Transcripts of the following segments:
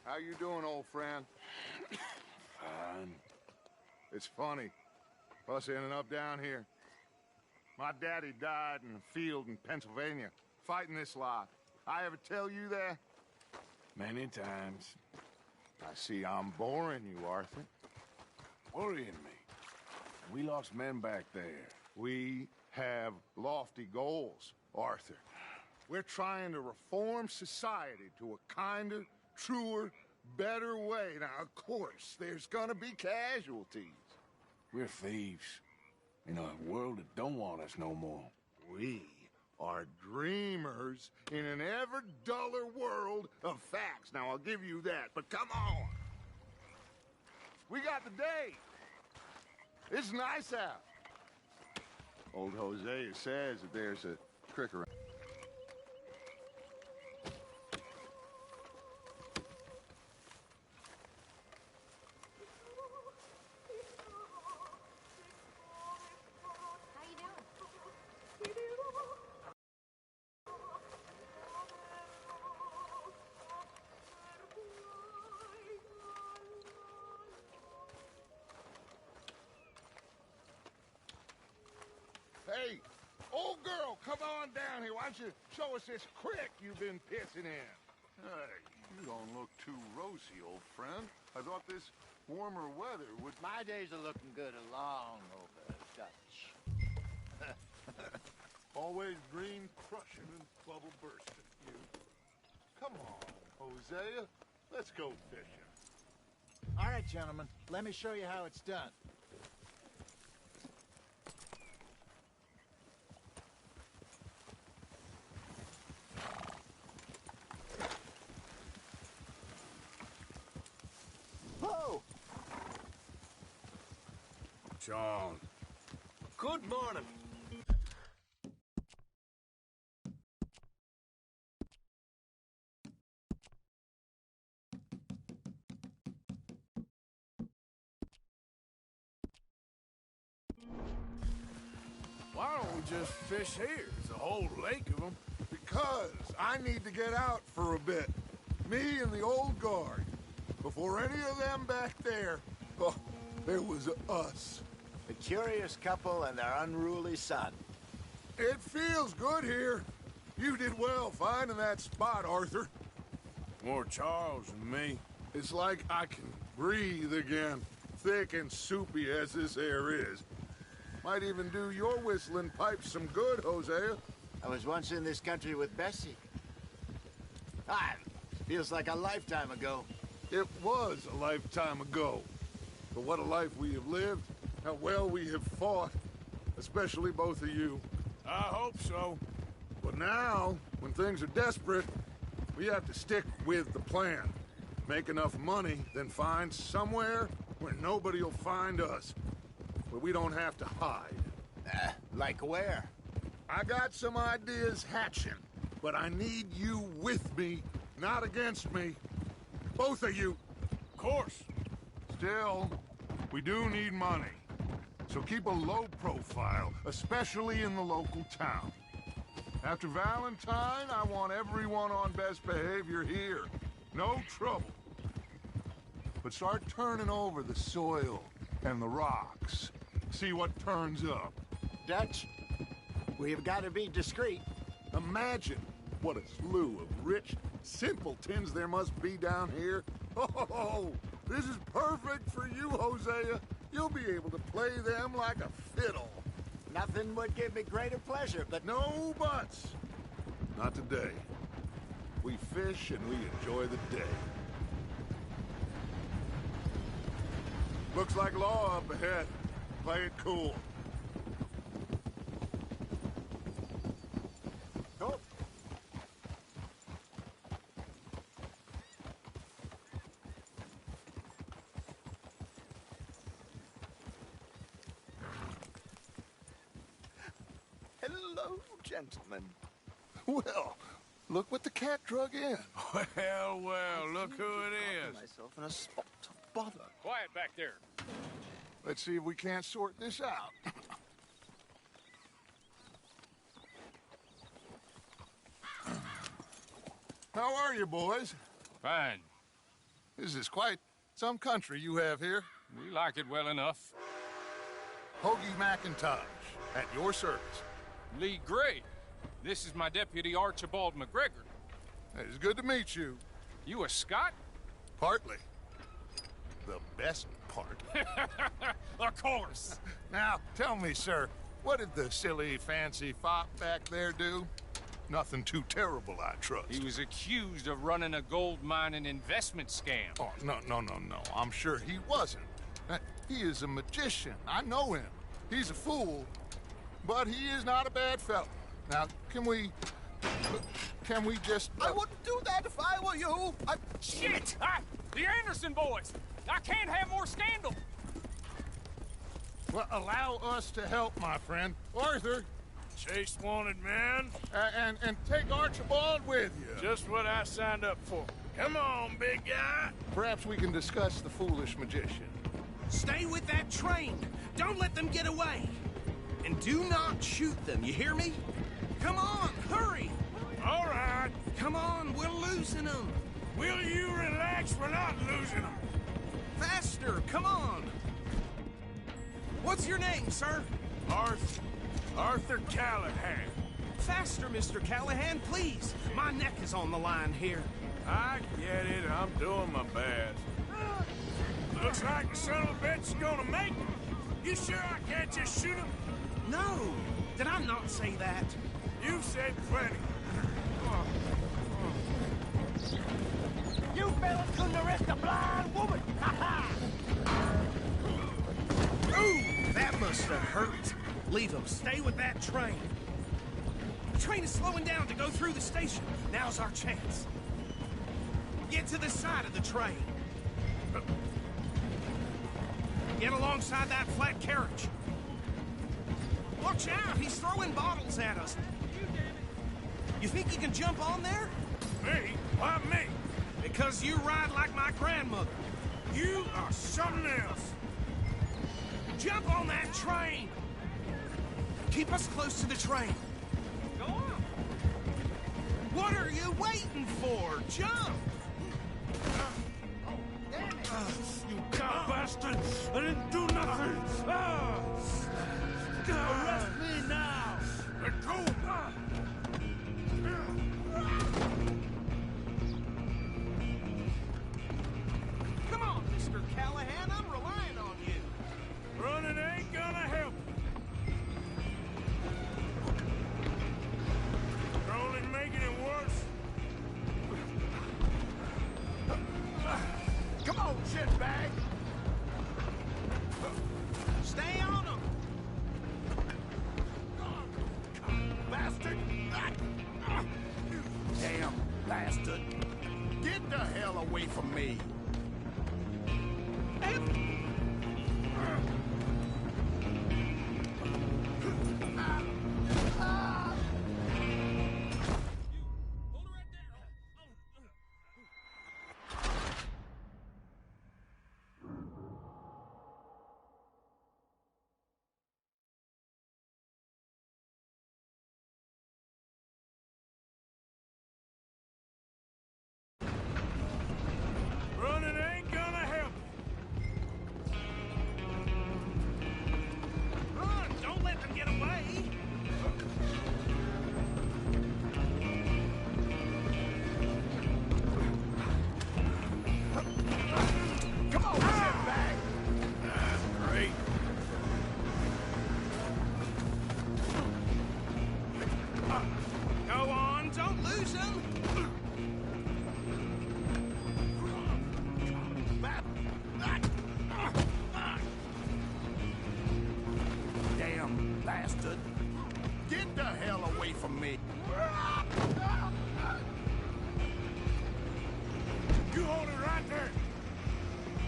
How you doing, old friend? Fine. It's funny, us ending up down here. My daddy died in a field in Pennsylvania, fighting this lot. I ever tell you that? Many times. I see I'm boring you, Arthur. Worrying me. We lost men back there. We have lofty goals, Arthur. We're trying to reform society to a kinder, truer, better way. Now, of course, there's gonna be casualties. We're thieves. In a world that don't want us no more. We are dreamers in an ever duller world of facts. Now, I'll give you that, but come on. We got the day. It's nice out. Old Hosea says that there's a crick around. Hey, old girl, come on down here. Why don't you show us this creek you've been pissing in? Hey, you don't look too rosy, old friend. I thought this warmer weather would... My days are looking good along over Dutch. Always green crushing and bubble bursting, you. Come on, Hosea. Let's go fishing. All right, gentlemen. Let me show you how it's done. Whoa! John. Good morning. Why don't we just fish here? There's a whole lake of them. Because I need to get out for a bit. Me and the old guard. Before any of them back there, oh, there was us. The curious couple and their unruly son. It feels good here. You did well finding that spot, Arthur. More Charles than me. It's like I can breathe again, thick and soupy as this air is. Might even do your whistling pipes some good, Hosea. I was once in this country with Bessie. Feels like a lifetime ago. It was a lifetime ago. But what a life we have lived, how well we have fought, especially both of you. I hope so. But now, when things are desperate, we have to stick with the plan. Make enough money, then find somewhere where nobody will find us. Where we don't have to hide. Like where? I got some ideas hatching, but I need you with me, not against me. Both of you. Of course. Still, we do need money. So keep a low profile, especially in the local town. After Valentine, I want everyone on best behavior here. No trouble. But start turning over the soil and the rocks. See what turns up. Dutch, we've got to be discreet. Imagine what a slew of rich simpletons there must be down here. Oh, this is perfect for you, Hosea. You'll be able to play them like a fiddle. Nothing would give me greater pleasure, but... No buts. Not today. We fish and we enjoy the day. Looks like law up ahead. Play it cool. Go. Hello, gentlemen. Well, look what the cat drug in. Well, well, look who it is. Myself in a spot of bother. Quiet back there. Let's see if we can't sort this out. How are you, boys? Fine. This is quite some country you have here. We like it well enough. Hoagie McIntosh, at your service. Lee Gray. This is my deputy, Archibald McGregor. It's good to meet you. You a Scot? Partly. The best part. Of course. Now, tell me, sir, what did the silly, fancy fop back there do? Nothing too terrible, I trust. He was accused of running a gold mining investment scam. Oh, no. I'm sure he wasn't. He is a magician. I know him. He's a fool, but he is not a bad fellow. Now, can we just... I wouldn't do that if I were you. Shit! The Anderson boys! I can't have more scandal! Well, allow us to help, my friend. Arthur. Chase wanted man. And take Archibald with you. Just what I signed up for. Come on, big guy. Perhaps we can discuss the foolish magician. Stay with that train. Don't let them get away. And do not shoot them, you hear me? Come on, hurry. All right. Come on, we're losing them. Will you relax? We're not losing them. Faster, come on. What's your name, sir? Arthur Callahan. Faster, Mr. Callahan, please. My neck is on the line here. I get it. I'm doing my best. Looks like the son of a bitch is gonna make it. You sure I can't just shoot him? No, did I not say that? You said plenty. You fellas couldn't arrest a blind woman! Ha ha! Ooh, that must have hurt. Leave them. Stay with that train. The train is slowing down to go through the station. Now's our chance. Get to the side of the train. Get alongside that flat carriage. Watch out, he's throwing bottles at us. You think you can jump on there? Me? Why me? Because you ride like my grandmother. You are something else. Jump on that train! Keep us close to the train. Go on! What are you waiting for? Jump! You cow bastard! I didn't do nothing! Arrest me now! Let go! Come on, Mr. Callahan, I'm relying on you. Running ain't gonna help. You're only making it worse. Come on, shitbag. Stay on him! Bastard. Damn bastard. Get the hell away from me. Running ain't gonna help. Run! Don't let them get away! Come on, shitbag. Great. Go on, don't lose them! Damn bastard. Get the hell away from me. You hold it right there.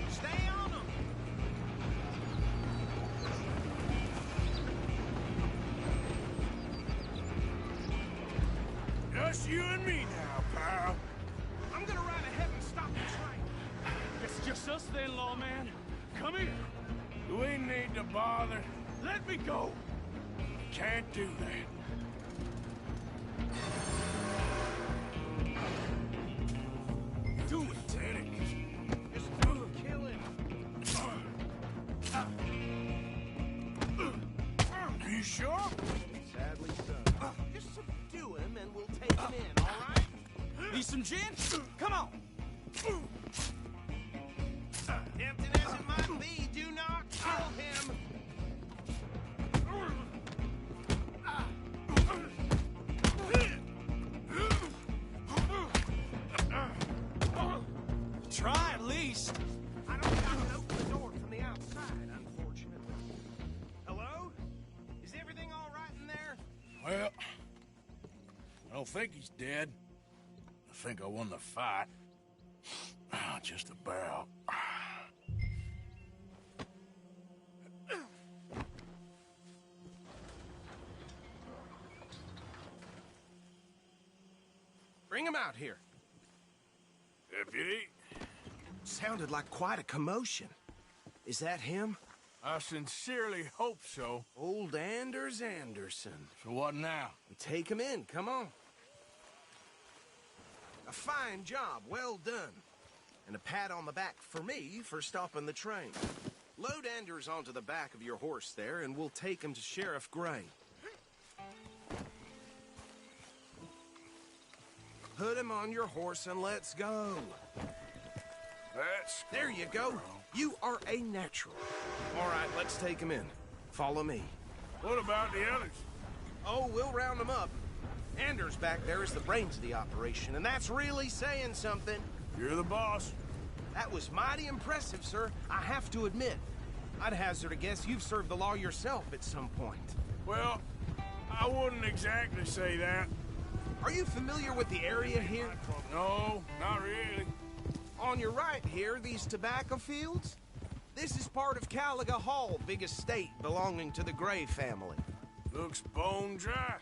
Stay on them! Just you and me now, pal. I'm gonna ride ahead and stop the train. It's just us then, lawman. Come here. Do we need to bother? Let me go. Can't do that. Do it, Teddy. You sure? Sadly so. Just subdue him and we'll take him in, all right? Need some gin? Come on. Tempting as it might be, do not kill him. Try at least. I don't think I can open the door from the outside, unfortunately. Hello? Is everything all right in there? Well, I don't think he's dead. I think I won the fight. Just about. Bring him out here. Deputy, Sounded like quite a commotion. Is that him? I sincerely hope so. Old Anders Anderson. So what now? Take him in, come on. A fine job, well done. And a pat on the back for me for stopping the train. Load Anders onto the back of your horse there, and we'll take him to Sheriff Gray. Put him on your horse and let's go. There you go. You are a natural. All right, let's take him in. Follow me. What about the others? Oh, we'll round them up. Anders back there is the brains of the operation, and that's really saying something. You're the boss. That was mighty impressive, sir. I have to admit. I'd hazard a guess you've served the law yourself at some point. Well, I wouldn't exactly say that. Are you familiar with the area here? No, not really. On your right here, these tobacco fields? This is part of Caliga Hall, big estate belonging to the Gray family. Looks bone dry.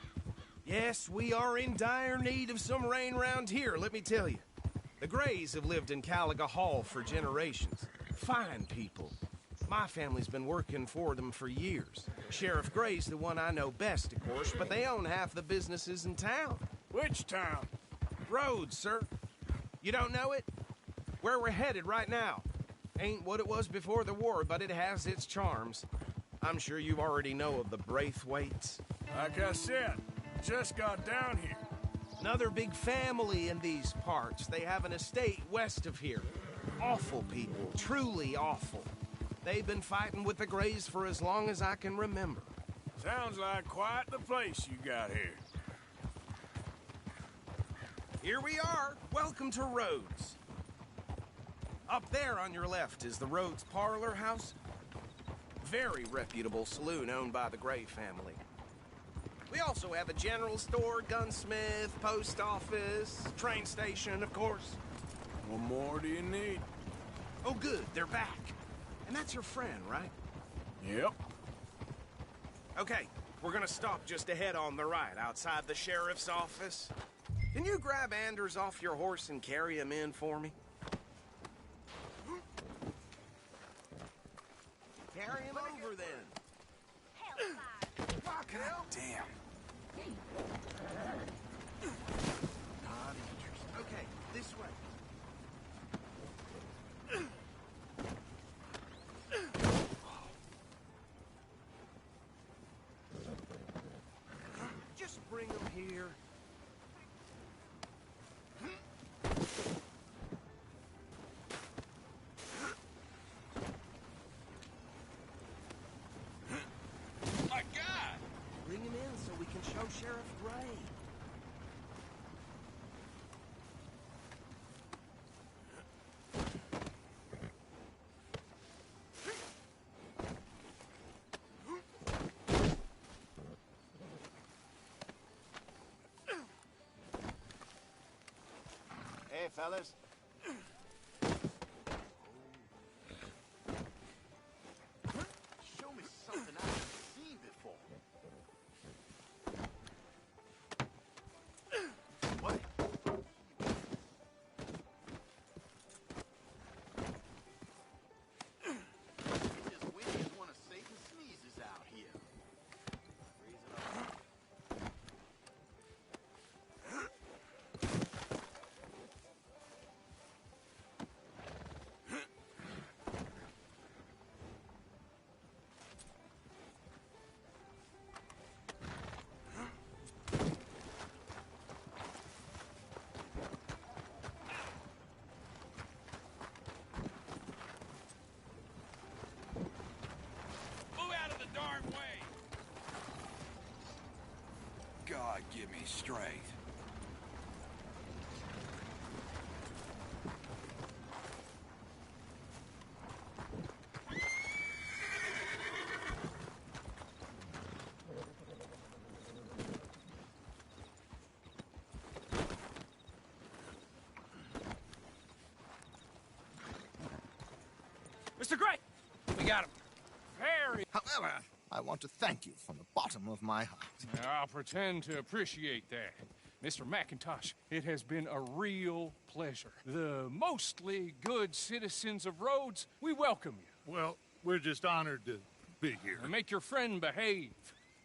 Yes, we are in dire need of some rain round here, let me tell you. The Grays have lived in Caliga Hall for generations. Fine people. My family's been working for them for years. Sheriff Gray's the one I know best, of course, but they own half the businesses in town. Which town? Rhodes, sir. You don't know it? Where we're headed right now. Ain't what it was before the war, but it has its charms. I'm sure you already know of the Braithwaites. Like I said, just got down here. Another big family in these parts. They have an estate west of here. Awful people, truly awful. They've been fighting with the Grays for as long as I can remember. Sounds like quite the place you got here. Here we are. Welcome to Rhodes. Up there on your left is the Rhodes Parlor House. Very reputable saloon owned by the Gray family. We also have a general store, gunsmith, post office, train station, of course. What more do you need? Oh, good, they're back. And that's your friend, right? Yep. Okay, we're gonna stop just ahead on the right, outside the sheriff's office. Can you grab Anders off your horse and carry him in for me? Carry him over, then. God damn. Okay, this way. Just bring him here. My God! Bring him in so we can show Sheriff Gray. Hey, fellas. Show me something I haven't seen before. What? It's as windy as one of Satan's sneezes out here. Freezing up. give me strength. Mr. Gray! We got him. Very... However, I want to thank you from the bottom of my heart. I'll pretend to appreciate that. Mr. McIntosh, it has been a real pleasure. The mostly good citizens of Rhodes, we welcome you. Well, we're just honored to be here. And make your friend behave.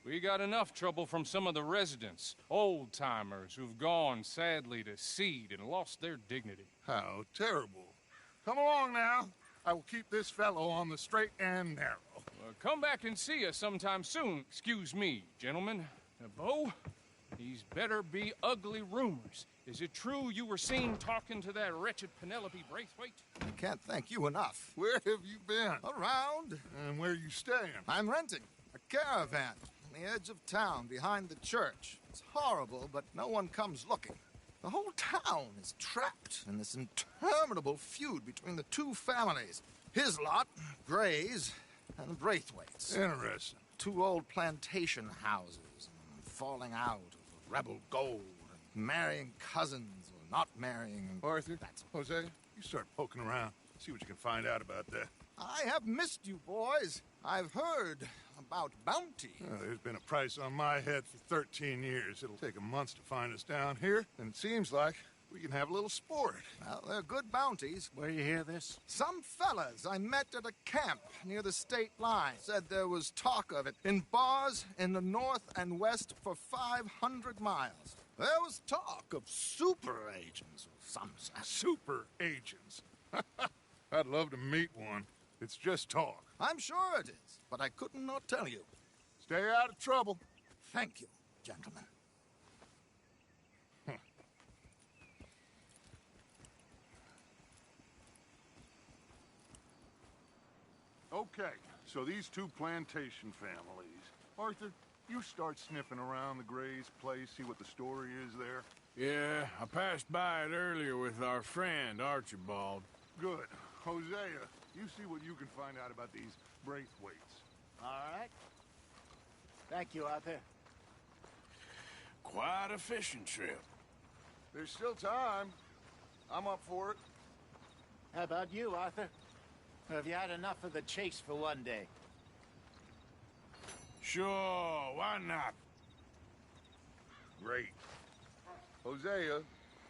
We got enough trouble from some of the residents, old-timers who've gone, sadly, to seed and lost their dignity. How terrible. Come along now. I will keep this fellow on the straight and narrow. Come back and see us sometime soon. Excuse me, gentlemen. Bo, these better be ugly rumors. Is it true you were seen talking to that wretched Penelope Braithwaite? I can't thank you enough. Where have you been? Around. And where are you staying? I'm renting a caravan on the edge of town behind the church. It's horrible, but no one comes looking. The whole town is trapped in this interminable feud between the two families. His lot, Gray's, and the Braithwaites. Interesting. Two old plantation houses, falling out of rebel gold, and marrying cousins or not marrying. Arthur, That's Jose, you start poking around. See what you can find out about that. I have missed you, boys. I've heard about bounty. There's been a price on my head for 13 years. It'll take a month to find us down here, and it seems like we can have a little sport. Well, they're good bounties. Where you hear this? Some fellas I met at a camp near the state line said there was talk of it in bars in the north and west for 500 miles. There was talk of super agents of some sort. Super agents. I'd love to meet one. It's just talk. I'm sure it is, but I couldn't not tell you. Stay out of trouble. Thank you, gentlemen. Okay, so these two plantation families. Arthur, you start sniffing around the Gray's place, see what the story is there. Yeah, I passed by it earlier with our friend, Archibald. Good. Hosea, you see what you can find out about these Braithwaites. All right. Thank you, Arthur. Quite a fishing trip. There's still time. I'm up for it. How about you, Arthur? Or have you had enough of the chase for one day? Sure, why not? Great. Hosea,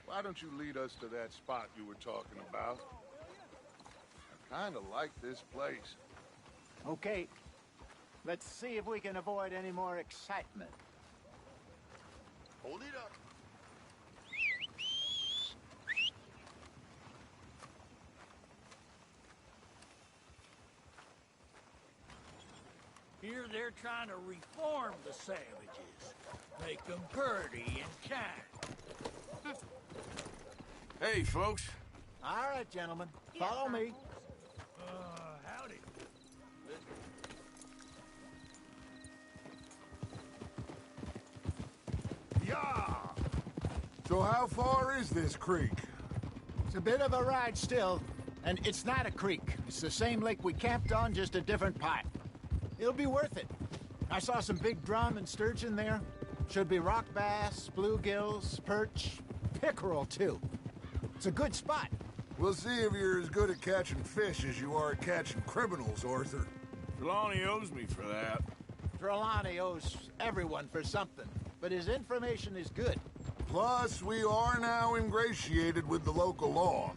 why don't you lead us to that spot you were talking about? I kind of like this place. Okay. Let's see if we can avoid any more excitement. Hold it up. Here they're trying to reform the savages. Make them purty and kind. Hey, folks. All right, gentlemen. Follow me. Howdy. Yeah! So how far is this creek? It's a bit of a ride still, and it's not a creek. It's the same lake we camped on, just a different part. It'll be worth it. I saw some big drum and sturgeon there. Should be rock bass, bluegills, perch, pickerel, too. It's a good spot. We'll see if you're as good at catching fish as you are at catching criminals, Arthur. Trelawney owes me for that. Trelawney owes everyone for something, but his information is good. Plus, we are now ingratiated with the local law.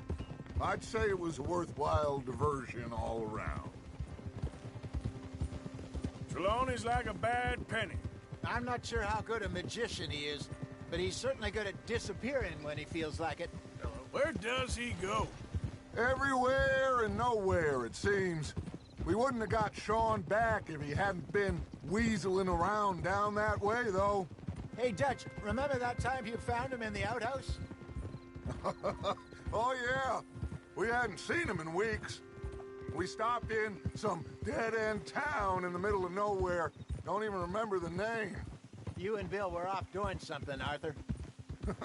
I'd say it was a worthwhile diversion all around. Trelawney's like a bad penny. I'm not sure how good a magician he is, but he's certainly good at disappearing when he feels like it. Where does he go? Everywhere and nowhere, it seems. We wouldn't have got Sean back if he hadn't been weaseling around down that way, though. Hey, Dutch, remember that time you found him in the outhouse? Oh, yeah. We hadn't seen him in weeks. We stopped in some dead-end town in the middle of nowhere. Don't even remember the name. You and Bill were off doing something, Arthur.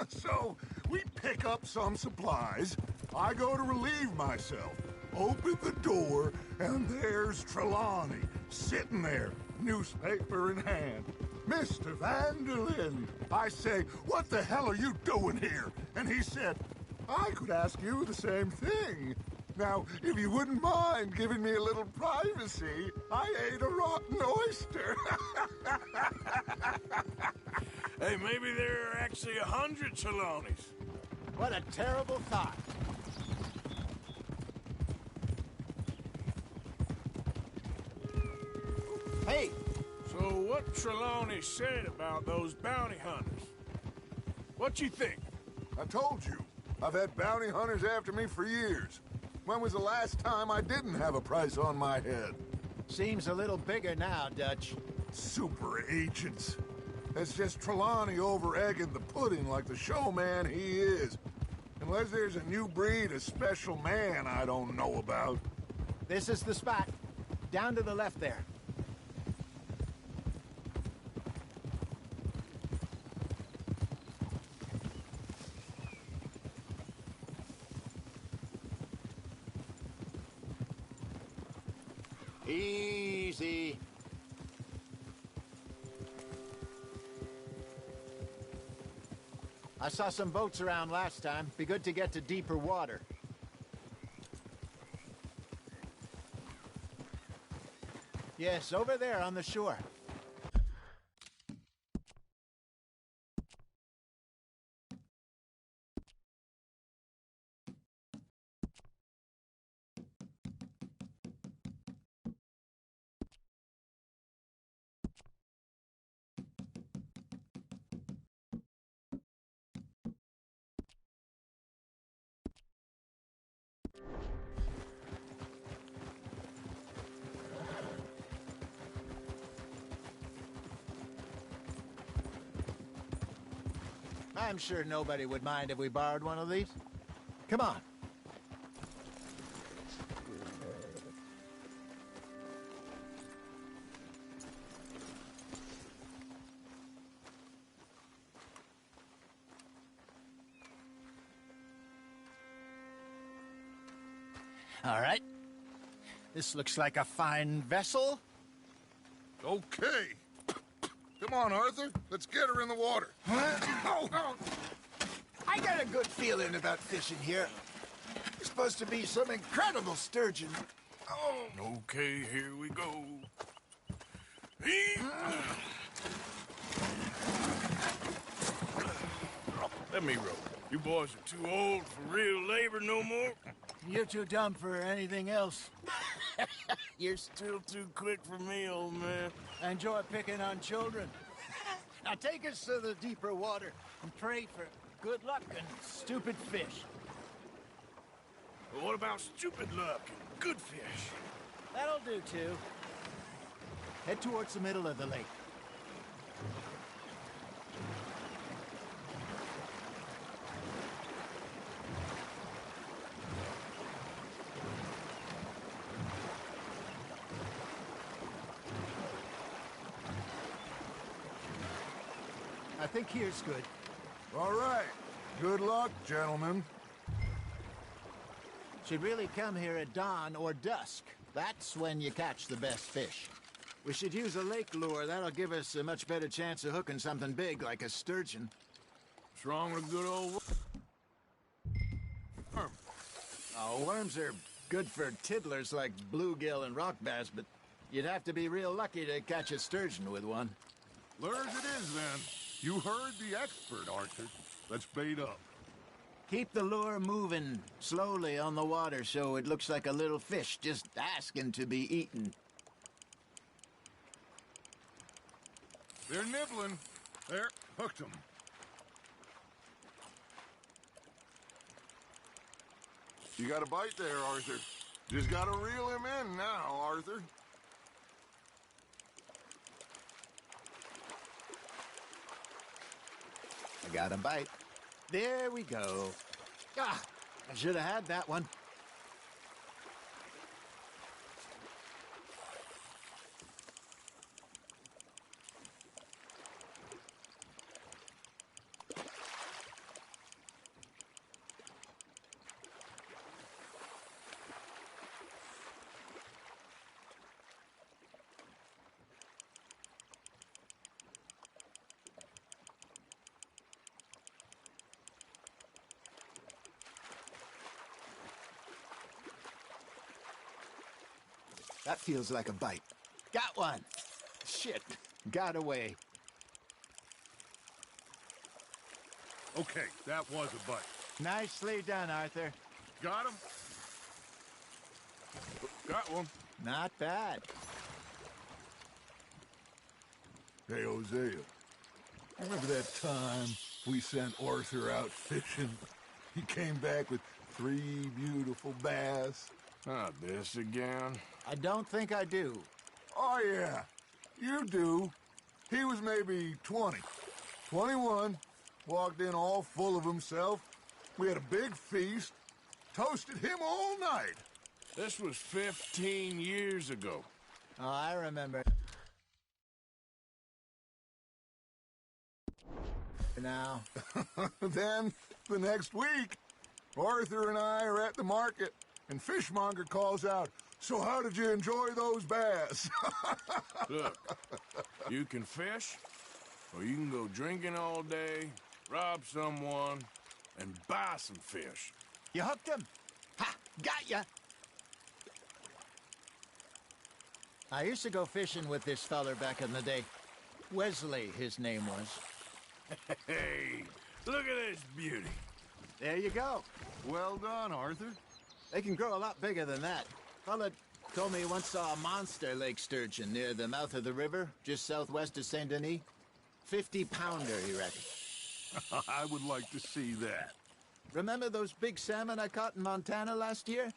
So, we pick up some supplies. I go to relieve myself. Open the door, and there's Trelawney, sitting there, newspaper in hand. Mr. Vanderlyn. I say, what the hell are you doing here? And he said, I could ask you the same thing. Now, if you wouldn't mind giving me a little privacy, I ate a rotten oyster. Hey, maybe there are actually 100 Trelawneys. What a terrible thought. Hey! So what Trelawney said about those bounty hunters? What you think? I told you, I've had bounty hunters after me for years. When was the last time I didn't have a price on my head? Seems a little bigger now, Dutch. Super agents. It's just Trelawney over-egging the pudding like the showman he is. Unless there's a new breed of special man I don't know about. This is the spot. Down to the left there. Easy. I saw some boats around last time. Be good to get to deeper water. Yes, over there on the shore. I'm sure nobody would mind if we borrowed one of these. Come on. All right. This looks like a fine vessel. Okay. Come on, Arthur. Let's get her in the water. Oh. I got a good feeling about fishing here. It's supposed to be some incredible sturgeon. Oh. Okay, here we go. Let me row. You boys are too old for real labor no more. You're too dumb for anything else. You're still too quick for me, old man. I enjoy picking on children. Now take us to the deeper water and pray for good luck and stupid fish. But what about stupid luck and good fish? That'll do, too. Head towards the middle of the lake. I think here's good. All right. Good luck, gentlemen. Should really come here at dawn or dusk. That's when you catch the best fish. We should use a lake lure. That'll give us a much better chance of hooking something big like a sturgeon. What's wrong with a good old worm? Oh, worms are good for tiddlers like bluegill and rock bass, but you'd have to be real lucky to catch a sturgeon with one. Lures it is, then. You heard the expert, Arthur. Let's bait up. Keep the lure moving slowly on the water so it looks like a little fish just asking to be eaten. They're nibbling. There, hooked them. You got a bite there, Arthur. Just gotta reel him in now, Arthur. I got a bite. There we go. Ah, I should have had that one. That feels like a bite. Got one. Shit. Got away. Okay, that was a bite. Nicely done, Arthur. Got him? Got one. Not bad. Hey, Hosea. Remember that time we sent Arthur out fishing? He came back with 3 beautiful bass. Not this again. I don't think I do. Oh, yeah. You do. He was maybe 20. 21. Walked in all full of himself. We had a big feast. Toasted him all night. This was 15 years ago. Oh, I remember. Now. Then, the next week, Arthur and I are at the market, and Fishmonger calls out, "So how did you enjoy those bass?" Look, you can fish, or you can go drinking all day, rob someone, and buy some fish. You hooked him. Ha! Got ya! I used to go fishing with this feller back in the day. Wesley, his name was. Hey, look at this beauty. There you go. Well done, Arthur. They can grow a lot bigger than that. Fella told me he once saw a monster lake sturgeon near the mouth of the river, just southwest of Saint Denis. 50-pounder, he reckoned. I would like to see that. Remember those big salmon I caught in Montana last year?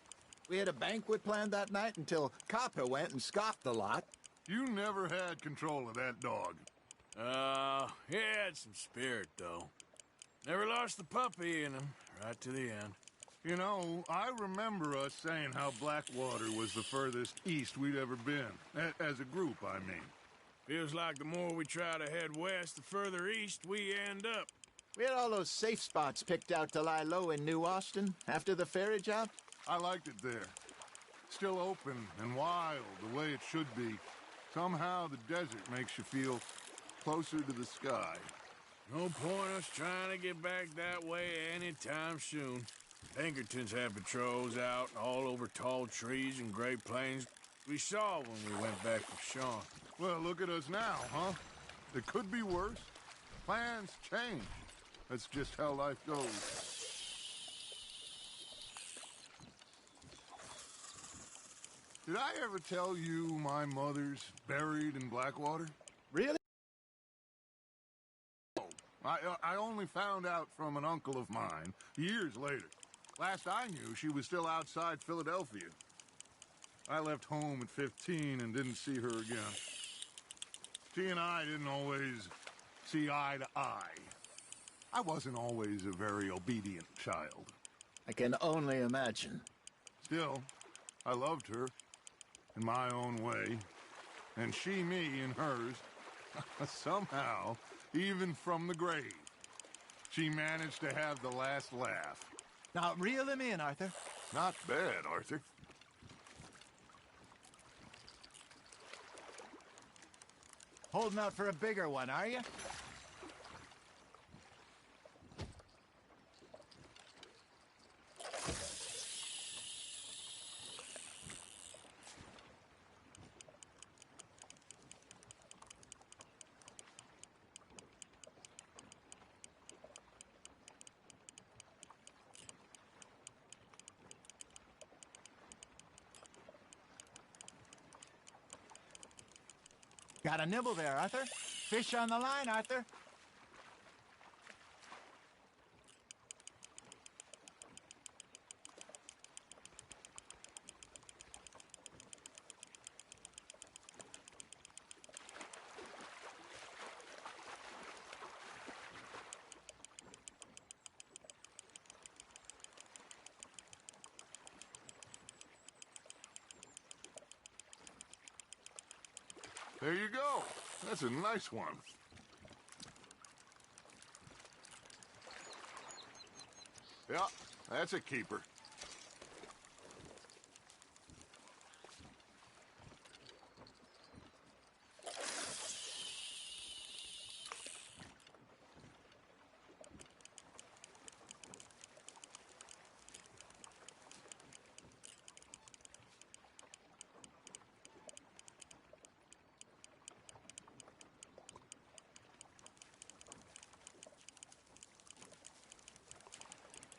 We had a banquet planned that night until Copper went and scoffed the lot. You never had control of that dog. He had some spirit, though. Never lost the puppy in him, right to the end. You know, I remember us saying how Blackwater was the furthest east we'd ever been. As a group, I mean. Feels like the more we try to head west, the further east we end up. We had all those safe spots picked out to lie low in New Austin after the ferry job. I liked it there. Still open and wild, the way it should be. Somehow the desert makes you feel closer to the sky. No point us trying to get back that way anytime soon. Pinkertons had patrols out all over tall trees and Great Plains. We saw when we went back for Sean. Well, look at us now, huh? It could be worse. Plans change. That's just how life goes. Did I ever tell you my mother's buried in Blackwater? Really? I only found out from an uncle of mine years later. Last I knew, she was still outside Philadelphia. I left home at 15 and didn't see her again. She and I didn't always see eye to eye. I wasn't always a very obedient child. I can only imagine. Still, I loved her in my own way, and she me in hers. Somehow, even from the grave, she managed to have the last laugh. Now, reel him in, Arthur. Not bad, Arthur. Holding out for a bigger one, are you? Got a nibble there, Arthur. Fish on the line, Arthur. There you go. That's a nice one. Yeah, that's a keeper.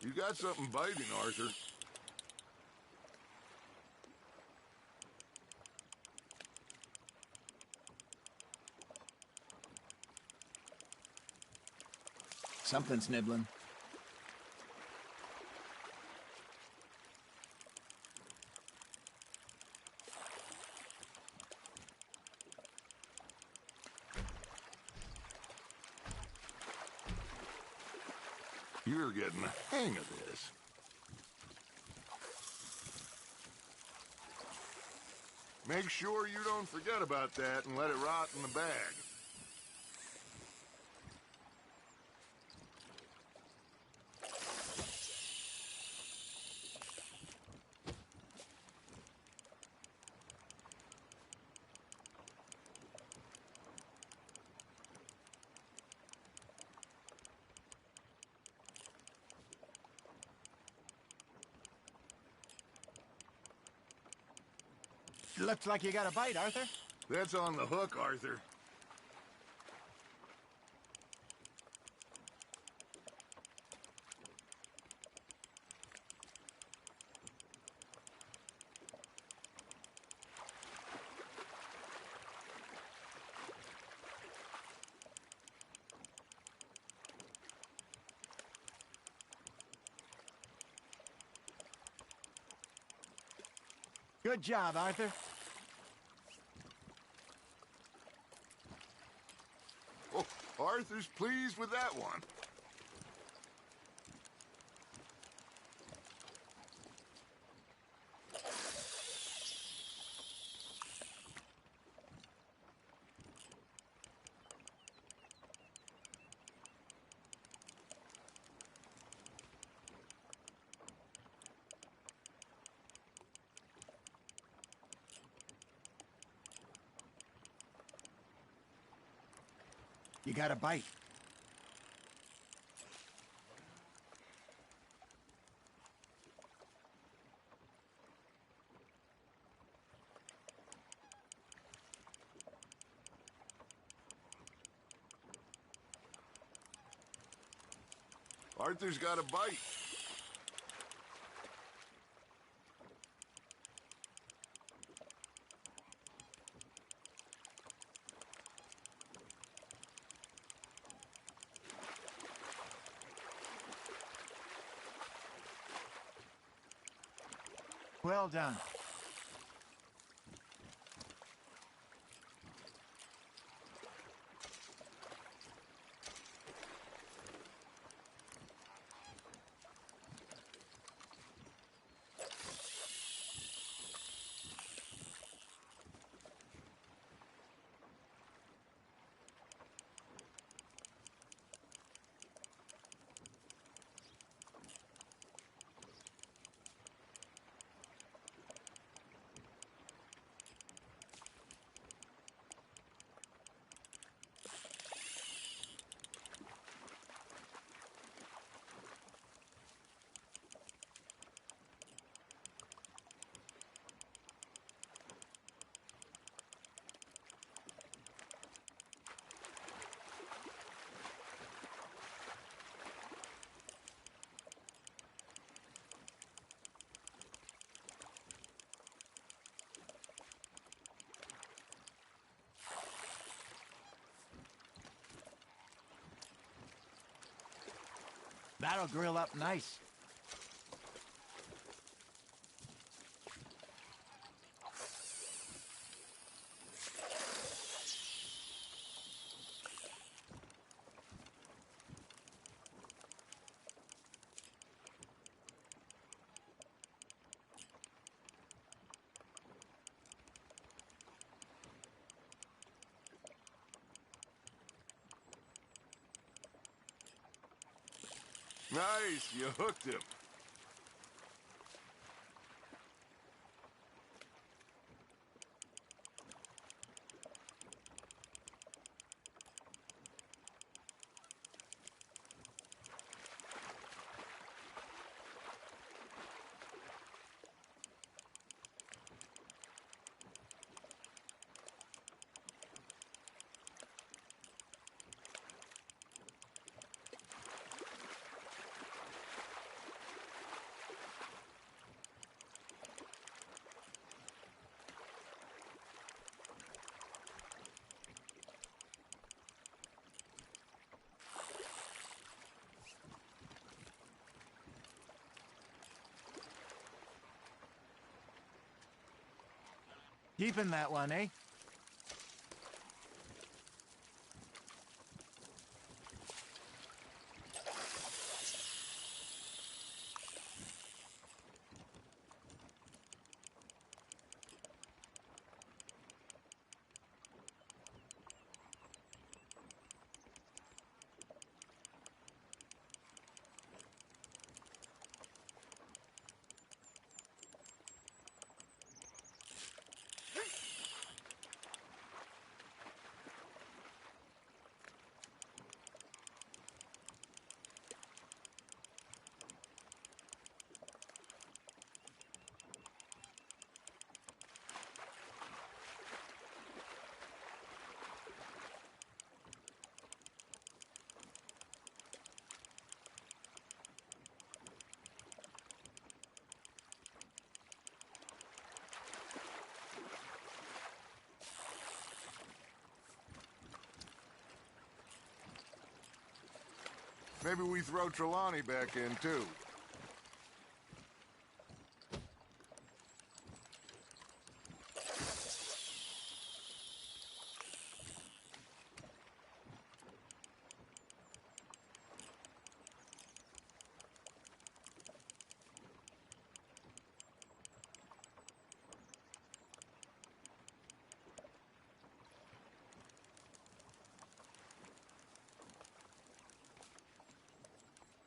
You got something biting, Arthur. Something's nibbling. You're getting the hang of this. Make sure you don't forget about that and let it rot in the bag. Looks like you got a bite, Arthur. That's on the hook, Arthur. Good job, Arthur. Oh, Arthur's pleased with that one. You got a bite. Arthur's got a bite. Well done. That'll grill up nice. Nice, you hooked him. Keeping that one, eh? Maybe we throw Trelawney back in, too.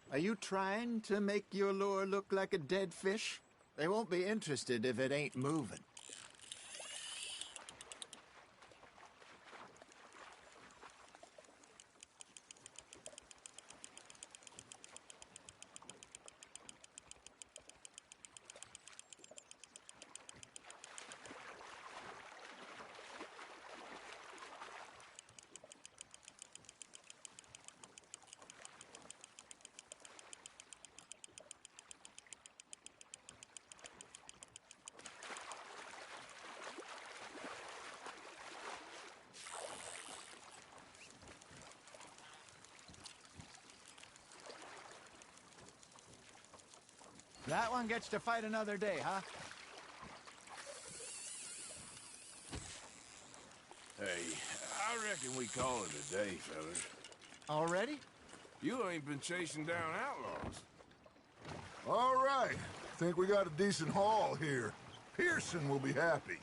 Are you trying to make your lure look like a dead fish? They won't be interested if it ain't moving. That one gets to fight another day, huh? Hey, I reckon we call it a day, fellas. Already? You ain't been chasing down outlaws. All right. Think we got a decent haul here. Pearson will be happy.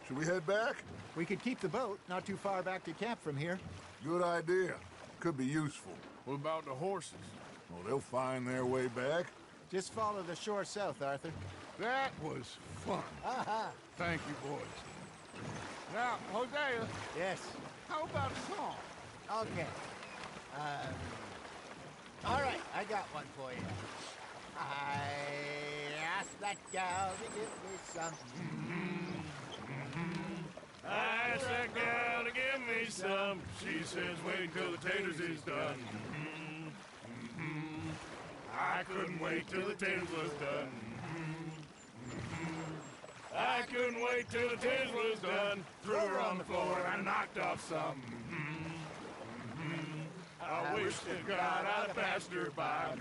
Should we head back? We could keep the boat not too far back to camp from here. Good idea. Could be useful. What about the horses? Well, they'll find their way back. Just follow the shore south, Arthur. That was fun. Thank you, boys. Now, Hosea, Yes. how about a song? Okay. All right, I got one for you. I asked that gal to give me some. I asked that gal to give me some. She says wait till the taters is done. I couldn't wait till the taters was done. I couldn't wait till the taters was done. Threw her on the floor and I knocked off some. I wish to God I'd have passed her by.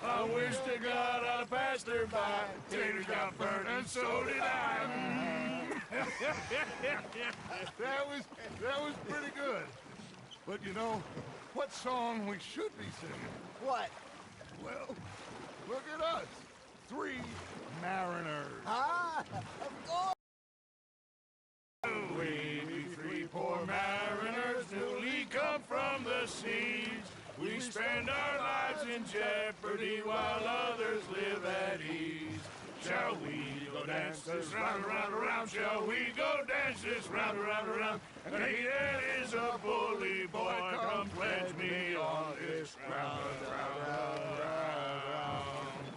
I wish to God I'd have passed her by. Taters got burnt and so did I. That was pretty good. But you know, what song we should be singing? What? Well, look at us. 3 mariners. Ah, of course. We be 3 poor mariners newly come from the seas. We spend our lives in jeopardy while others live at ease. Shall we go dance this round, around, around? Shall we go dance this round, around, around? And he that is a bully boy, come pledge me on this round, round, round, round.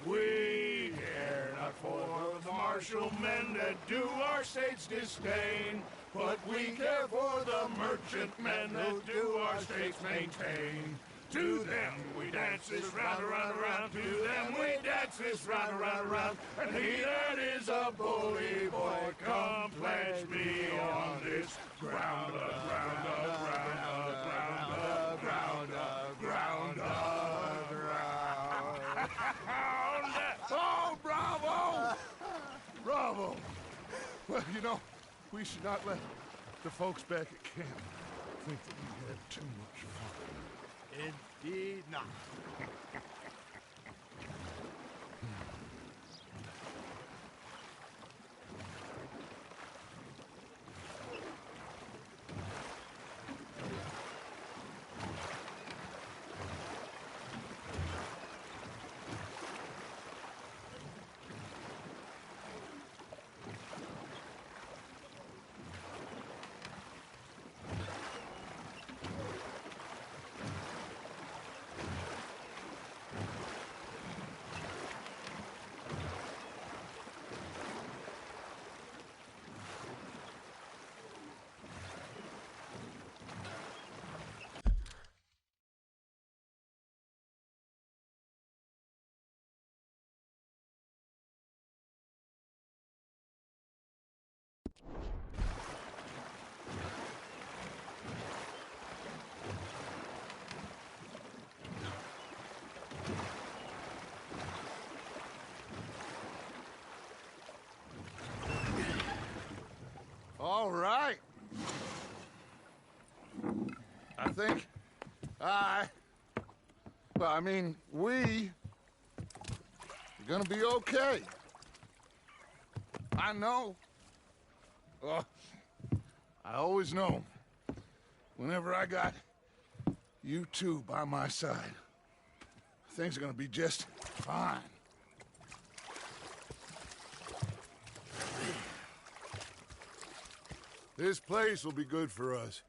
We care not for the martial men that do our state's disdain, but we care for the merchant men that do our states maintain. To them we dance this round, around, around. To them we dance this round, around, around. And he that is a bully boy, come pledge me on this ground up, ground up, ground up, ground up, ground up, ground up, ground up. Oh, bravo! Bravo! Well, you know, we should not let the folks back at camp think that we had too much fun. Indeed not. All right. I think we're gonna be okay. I know. I always know. Whenever I got you two by my side, things are gonna be just fine. This place will be good for us.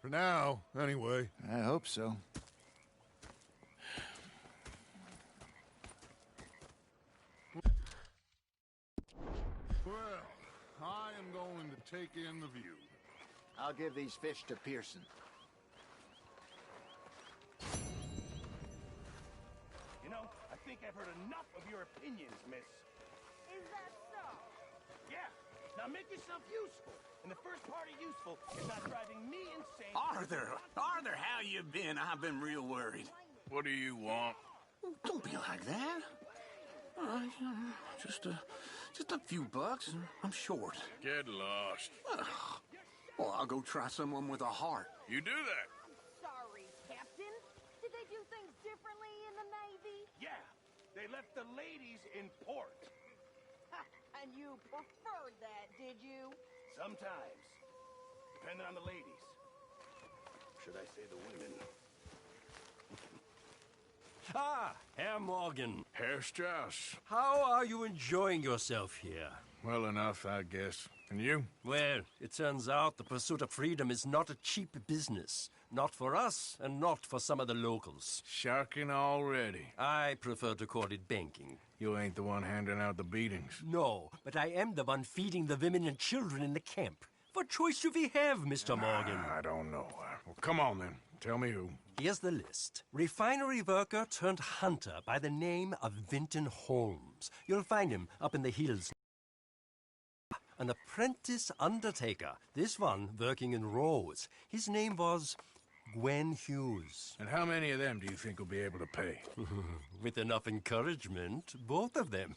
For now, anyway. I hope so. Well, I am going to take in the view. I'll give these fish to Pearson. You know, I think I've heard enough of your opinions, miss. Is that so? Yeah. Now make yourself useful. And the first part of useful is not driving me insane. Arthur, how you been? I've been real worried. What do you want? Don't be like that. Just a few bucks, and I'm short. Get lost. Well, I'll go try someone with a heart. You do that. Sorry, Captain. Did they do things differently in the Navy? Yeah, they left the ladies in port. Ha, and you preferred that, did you? Sometimes. Depending on the ladies. Should I say the women? Ah, Herr Morgan. Herr Strauss. How are you enjoying yourself here? Well enough, I guess. And you? Well, it turns out the pursuit of freedom is not a cheap business. Not for us, and not for some of the locals. Sharking already. I prefer to call it banking. You ain't the one handing out the beatings. No, but I am the one feeding the women and children in the camp. What choice do we have, Mr. Morgan? I don't know. Well, come on then. Tell me who. Here's the list. Refinery worker turned hunter by the name of Vinton Holmes. You'll find him up in the hills. An apprentice undertaker. This one working in rows. His name was Gwen Hughes. And how many of them do you think will be able to pay? With enough encouragement, both of them.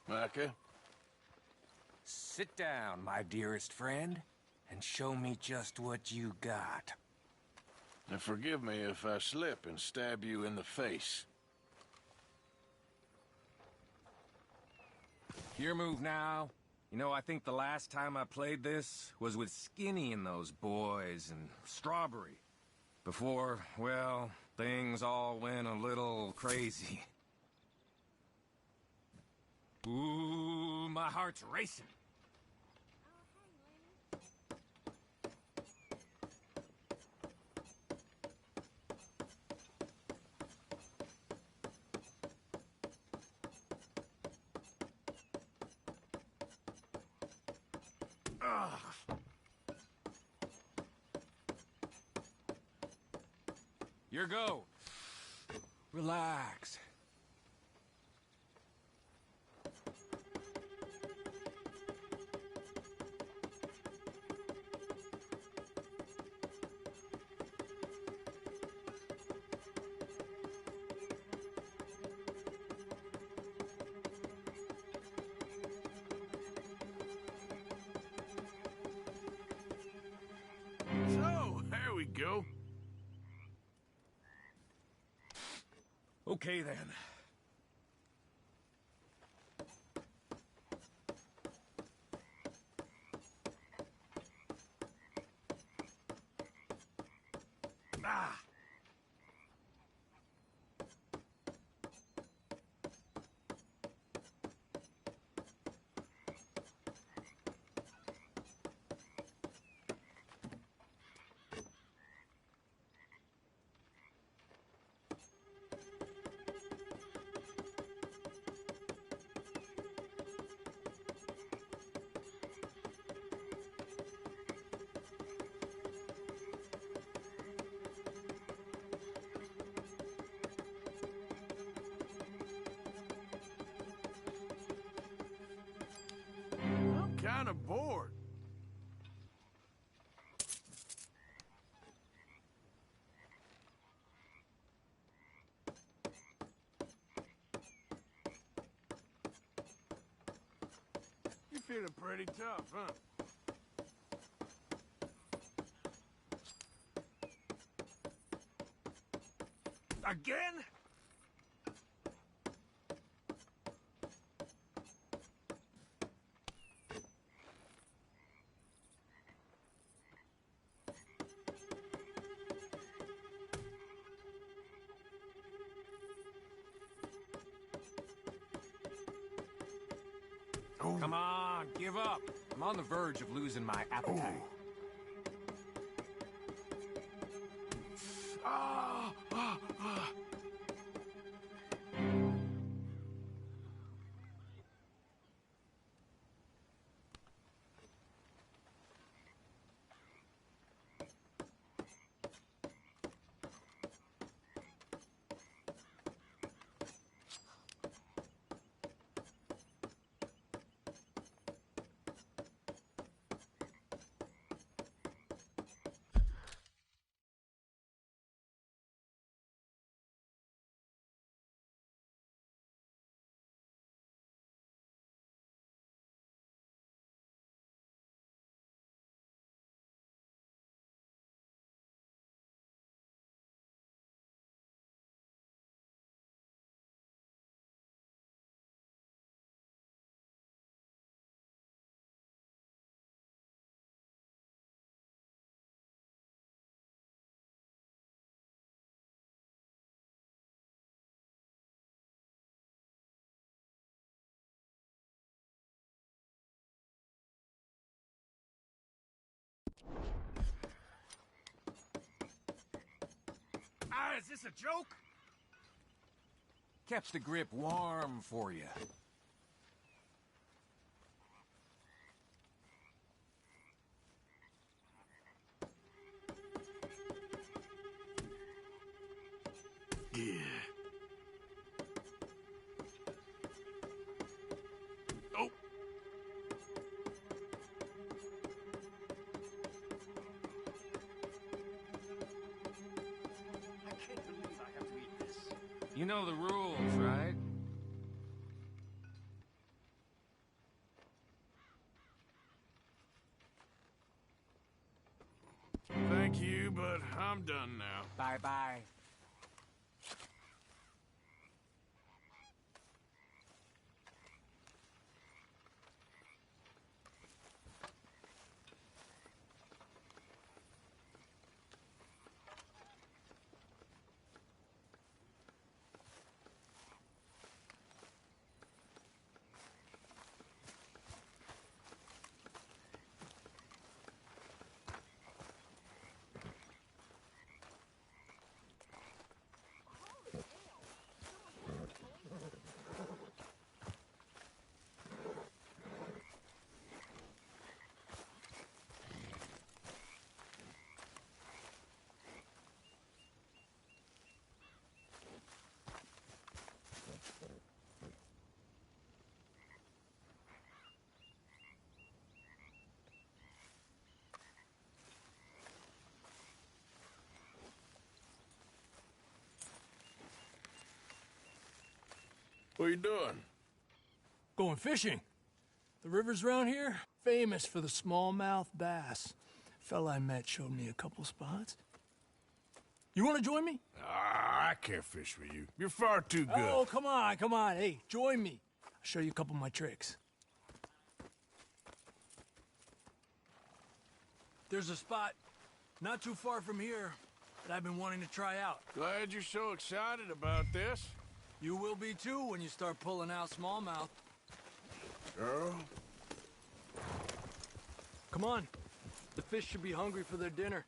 Micah? Sit down, my dearest friend, and show me just what you got. Now forgive me if I slip and stab you in the face. Your move now. You know, I think the last time I played this was with Skinny and those boys and Strawberry. Before, well, things all went a little crazy. Ooh, my heart's racing. Your go. Relax. Okay, then. Ah! I'm kind of bored. You're feeling pretty tough, huh? Again? Come on, give up. I'm on the verge of losing my appetite. Ah, is this a joke? Kept the grip warm for you. Yeah. Oh. I can't believe I have to eat this. You know the rules, right? Thank you, but I'm done now. Bye-bye. What are you doing? Going fishing. The rivers around here, famous for the smallmouth bass. Fella I met showed me a couple spots. You want to join me? Ah, I can't fish with you. You're far too good. Oh, come on, come on. Hey, join me. I'll show you a couple of my tricks. There's a spot not too far from here that I've been wanting to try out. Glad you're so excited about this. You will be too when you start pulling out smallmouth. Girl. Come on. The fish should be hungry for their dinner.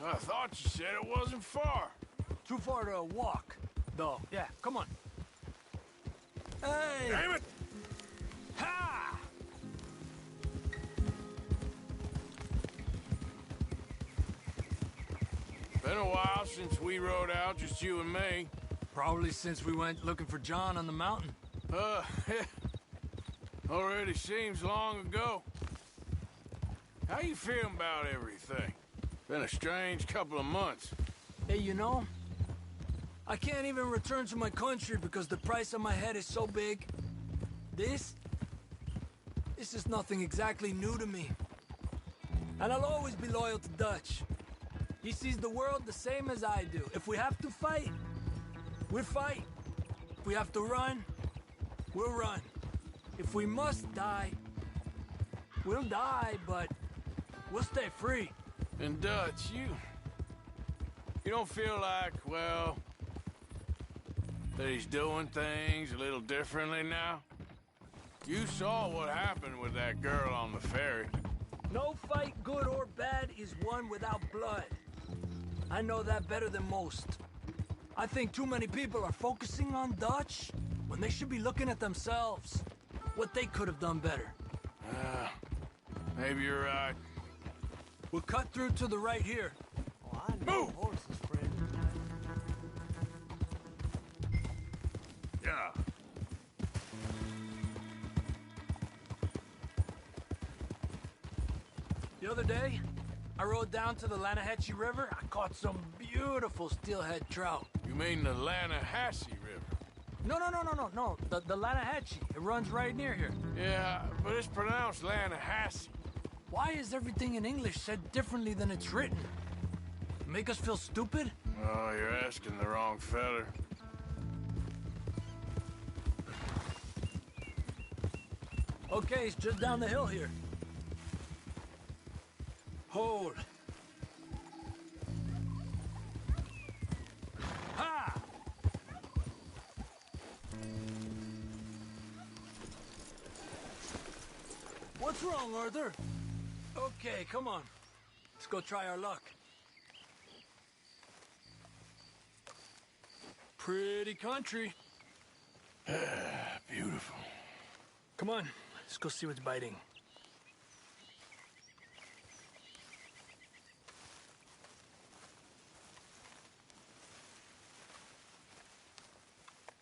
I thought you said it wasn't far. Too far to walk, though. Yeah, come on. Hey! Damn it! Ha! Been a while since we rode out, just you and me. Probably since we went looking for John on the mountain. Already seems long ago. How you feeling about everything? Been a strange couple of months. Hey, you know, I can't even return to my country because the price on my head is so big. This is nothing exactly new to me. And I'll always be loyal to Dutch. He sees the world the same as I do. If we have to fight, we'll fight. If we have to run, we'll run. If we must die, we'll die, but we'll stay free. And Dutch, you don't feel like, well, that he's doing things a little differently now? You saw what happened with that girl on the ferry. No fight, good or bad, is won without blood. I know that better than most. I think too many people are focusing on Dutch when they should be looking at themselves. What they could have done better. Maybe you're right. We'll cut through to the right here. Oh, I know Move! horses, friend. Yeah. The other day, I rode down to the Lanahatchee River. I caught some beautiful steelhead trout. You mean the Lanahatchee River? No. The Lanahatchee. It runs right near here. Yeah, but it's pronounced Lanahatchee. Why is everything in English said differently than it's written? Make us feel stupid? Oh, you're asking the wrong fella. Okay, it's just down the hill here. Hold. Ha! What's wrong, Arthur? Okay, come on. Let's go try our luck. Pretty country. Beautiful. Come on, let's go see what's biting.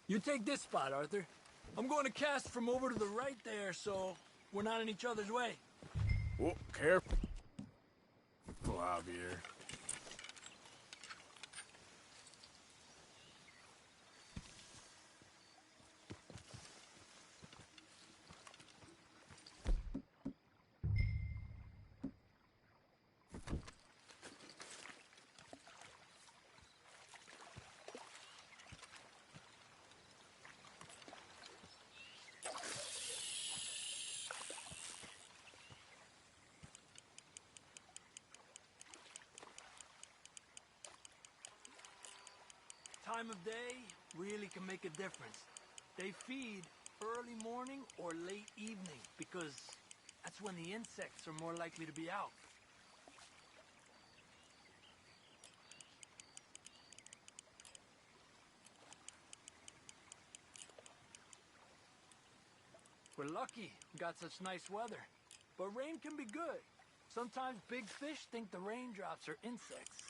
You take this spot, Arthur. I'm going to cast from over to the right there, so we're not in each other's way. Oh, careful. Javier. Time of day really can make a difference. They feed early morning or late evening because that's when the insects are more likely to be out. We're lucky we got such nice weather. But rain can be good. Sometimes big fish think the raindrops are insects.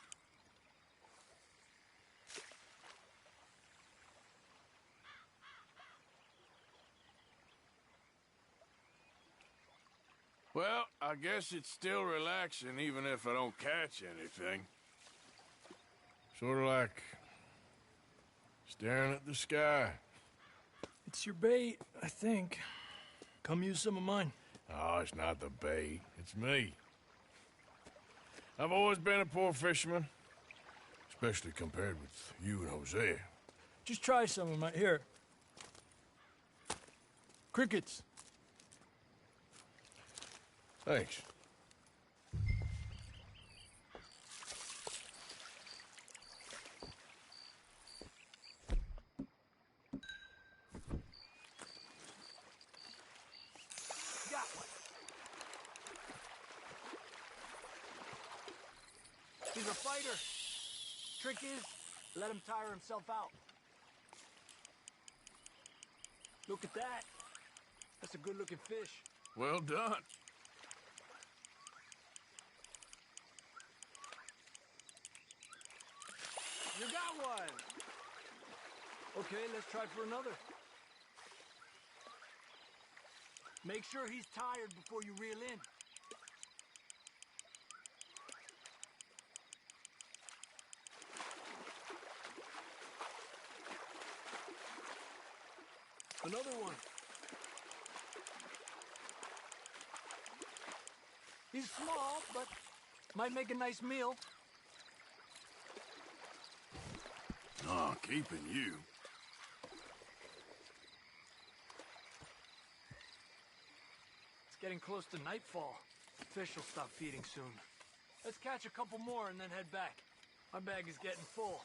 Well, I guess it's still relaxing even if I don't catch anything. Sort of like staring at the sky. It's your bait, I think. Come use some of mine. Oh, it's not the bait. It's me. I've always been a poor fisherman, especially compared with you and Jose. Just try some of my... Here. Crickets. Thanks. Got one. He's a fighter. Trick is, let him tire himself out. Look at that. That's a good-looking fish. Well done. You got one! Okay, let's try for another. Make sure he's tired before you reel in. Another one. He's small, but might make a nice meal. Oh, keeping you. It's getting close to nightfall. Fish will stop feeding soon. Let's catch a couple more and then head back. My bag is getting full.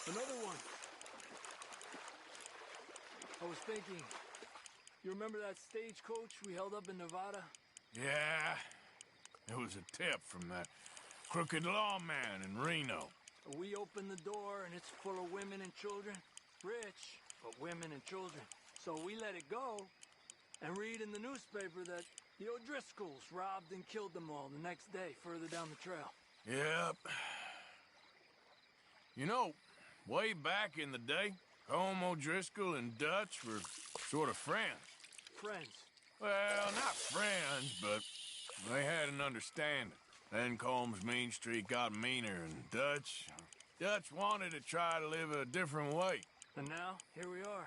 Another one. I was thinking, you remember that stagecoach we held up in Nevada? Yeah, it was a tip from that crooked lawman in Reno. We opened the door and it's full of women and children. Rich, but women and children. So we let it go and read in the newspaper that the O'Driscolls robbed and killed them all the next day further down the trail. Yep. You know, way back in the day, Colm O'Driscoll and Dutch were sort of friends. Friends? Well, not friends, but they had an understanding. Then Colm's mean streak got meaner, and Dutch wanted to try to live a different way. And now, here we are.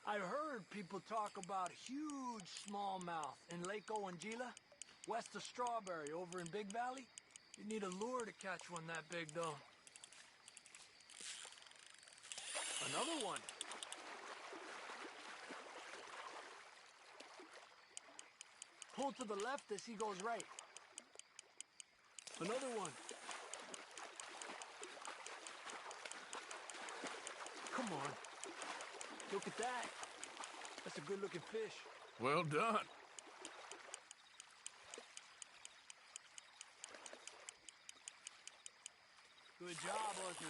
I've heard people talk about huge smallmouth in Lake Owanjila, west of Strawberry, over in Big Valley. You need a lure to catch one that big, though. Another one. Pull to the left as he goes right. Another one. Come on. Look at that. That's a good-looking fish. Well done. Good job, Arthur.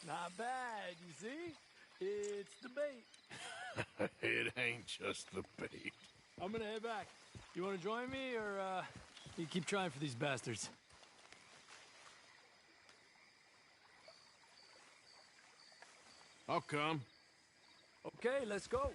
Not bad, you see? It's the bait. It ain't just the bait. I'm gonna head back. You wanna join me, or, you keep trying for these bastards? I'll come. Okay, let's go.